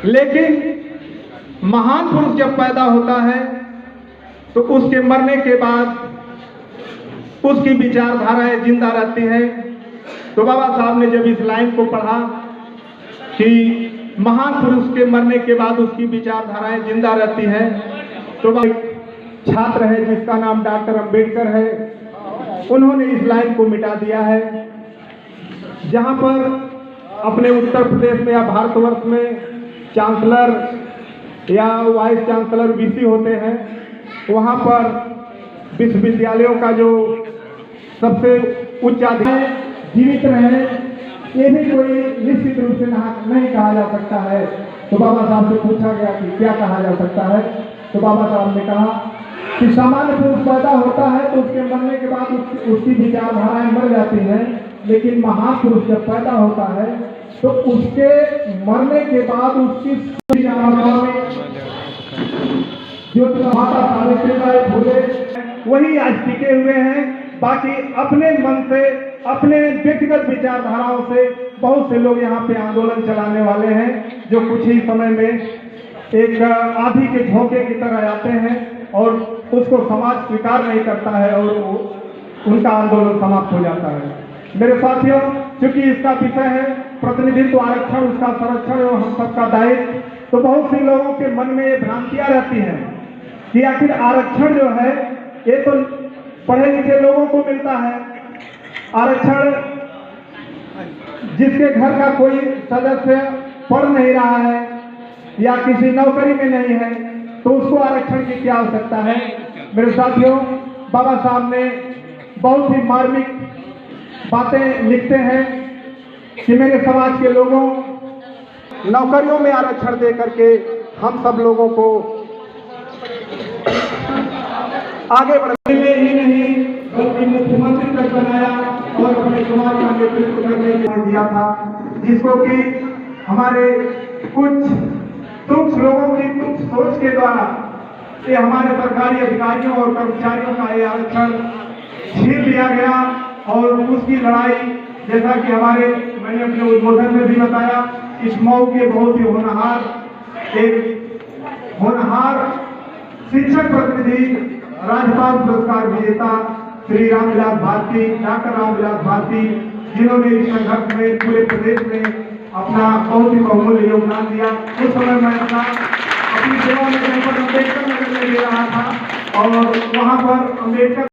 लेकिन महान पुरुष जब पैदा होता है तो उसके मरने के बाद उसकी विचारधाराएं जिंदा रहती है। तो बाबा साहब ने जब इस लाइन को पढ़ा कि महान पुरुष के मरने के बाद उसकी विचारधाराएं जिंदा रहती है, तो छात्र है जिसका नाम डॉक्टर अंबेडकर है, उन्होंने इस लाइन को मिटा दिया है। जहां पर अपने उत्तर प्रदेश में या भारतवर्ष में चांसलर या वाइस चांसलर वीसी होते हैं, वहां पर विश्वविद्यालयों का जो सबसे उच्च अधिकारी जीवित रहे, ये भी कोई निश्चित रूप से नहीं कहा जा सकता है। तो बाबा साहब से पूछा गया कि क्या कहा जा सकता है, तो बाबा साहब ने कहा कि सामान्य पुरुष पैदा होता है तो उसके मरने के बाद उसकी विचारधाराएं मर जाती हैं, लेकिन महान पुरुष जब पैदा होता है तो उसके मरने के बाद उसकी जो माता सावित्रीबाई फुले वही आज टिके हुए हैं। बाकी अपने मन से, अपने व्यक्तिगत विचारधाराओं से बहुत से लोग यहाँ पे आंदोलन चलाने वाले हैं, जो कुछ ही समय में एक आंधी के झोंके की तरह आते हैं और उसको समाज स्वीकार नहीं करता है और उनका आंदोलन समाप्त हो जाता है। मेरे साथियों, क्योंकि इसका विषय है प्रतिनिधित्व आरक्षण, उसका संरक्षण और हम सबका दायित्व, तो बहुत से लोगों के मन में ये भ्रांतियां रहती हैं कि आखिर आरक्षण जो है ये तो पढ़े लिखे लोगों को मिलता है। आरक्षण जिसके घर का कोई सदस्य पढ़ नहीं रहा है या किसी नौकरी में नहीं है, तो उसको आरक्षण की क्या आवश्यकता है। मेरे साथियों, बाबा साहब ने बहुत ही मार्मिक बातें लिखते हैं कि मेरे समाज के लोगों, नौकरियों में आरक्षण दे करके हम सब लोगों को आगे बढ़ने में ही नहीं बल्कि मुख्यमंत्री तक बनाया और अपने समाज का नेतृत्व करने के लिए दिया था, जिसको कि हमारे कुछ तुच्छ लोगों की तुच्छ सोच के द्वारा ये हमारे सरकारी अधिकारियों और कर्मचारियों का ये आरक्षण छीन लिया गया। और उसकी लड़ाई, जैसा कि मैंने अपने उद्बोधन में भी बताया, इस मऊ के बहुत ही होनहार शिक्षक प्रतिनिधि, राज्यपाल पुरस्कार विजेता श्री रामविलास भारती, डॉक्टर रामविलास भारती, जिन्होंने इस संघर्ष में पूरे प्रदेश में अपना बहुत ही बहुमूल्य योगदान दिया। उस समय मैं अपनी सेवा में अम्बेडकर नगर में दे रहा था और वहां पर अम्बेडकर